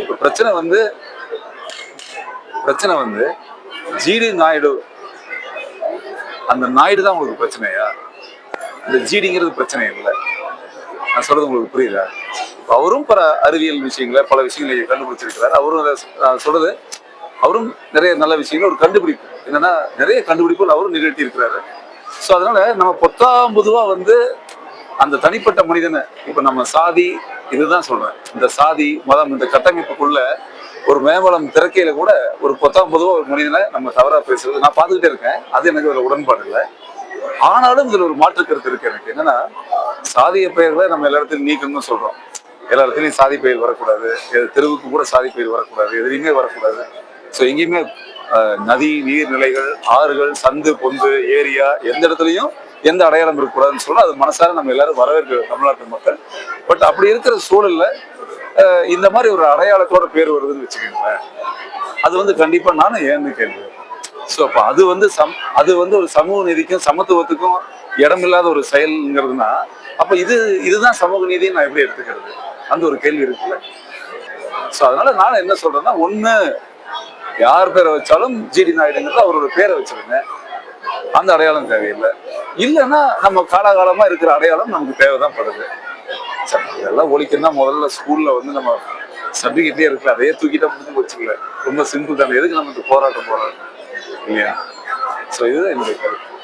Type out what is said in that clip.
இப்ப பிரச்சனை வந்து ஜிடி நாயுடு, அந்த நாயுடு தான் உங்களுக்கு பிரச்சனையா? இந்த ஜிடிங்கிறது பிரச்சனை இல்லை. நான் சொல்றது உங்களுக்கு புரியுதா? அவரும் பல அறிவியல் விஷயங்களை, பல விஷயங்களை கண்டுபிடிச்சிருக்கிறார். அவரும் சொல்றது, அவரும் நிறைய நல்ல விஷயங்கள், ஒரு கண்டுபிடிப்பு என்னன்னா நிறைய கண்டுபிடிப்புகள் அவரும் நிகழ்த்தி இருக்கிறாரு. ஸோ அதனால நம்ம பொதுவா அந்த தனிப்பட்ட மனிதனை, இப்ப நம்ம சாதி, இதுதான் சொல்றேன், இந்த சாதி மதம் இந்த கட்டமைப்புக்குள்ள ஒரு மேம்பலம் திறக்கையில கூட ஒரு பொதுவா ஒரு மனிதனை நம்ம தவறா பேசுறது நான் பார்த்துக்கிட்டே இருக்கேன். அது எனக்கு ஒரு உடன்பாடு இல்லை. ஆனாலும் இதுல ஒரு மாற்று கருத்து இருக்கு எனக்கு. என்னன்னா, சாதிய பெயர்களை நம்ம எல்லா இடத்துலையும் நீக்கணும்னு சொல்றோம். எல்லா இடத்துலையும் சாதி பெயர் வரக்கூடாது, தெருவுக்கு கூட சாதி பெயர் வரக்கூடாது, எதுலையுமே வரக்கூடாது. ஸோ எங்கேயுமே நதி, நீர்நிலைகள், ஆறுகள், சந்து, பொந்து, ஏரியா, எந்த இடத்துலையும் எந்த அடையாளம் இருக்கக்கூடாதுன்னு சொல்ல அது மனசார நம்ம எல்லாரும் வரவேற்கிற தமிழ்நாட்டு மக்கள். பட் அப்படி இருக்கிற சூழல்ல இந்த மாதிரி ஒரு அடையாளத்தோட பேர் வருதுன்னு வச்சுக்கோங்களேன், அது கண்டிப்பா நானும் ஏன்னு கேள்வி. ஸோ அப்போ அது ஒரு சமூக நீதிக்கும் சமத்துவத்துக்கும் இடமில்லாத ஒரு செயல்ங்கிறதுனா, அப்ப இதுதான் சமூக நீதின்னு நான் எப்படி எடுத்துக்கிறது? அந்த ஒரு கேள்வி இருக்குல்ல. ஸோ அதனால நான் என்ன சொல்றேன்னா, ஒண்ணு யார் பேரை வச்சாலும் ஜிடி நாயுடுங்கிறது அவரோட பேரை வச்சிருங்க, அந்த அடையாளம் தேவையில்லை. இல்லைன்னா நம்ம காலகாலமா இருக்கிற அடையாளம் நமக்கு தேவைதான் படுது. சரி, இதெல்லாம் ஒழிக்கணும்னா முதல்ல ஸ்கூல்ல நம்ம சர்டிஃபிகேட்லயே இருக்குல்ல, அதையே தூக்கிட்டா முடிஞ்சு வச்சுக்கல. ரொம்ப சிம்பிள் தானே, எதுக்கு நமக்கு போராட்டம் இல்லையா? ஸோ இதுதான் என்னுடைய கருத்து.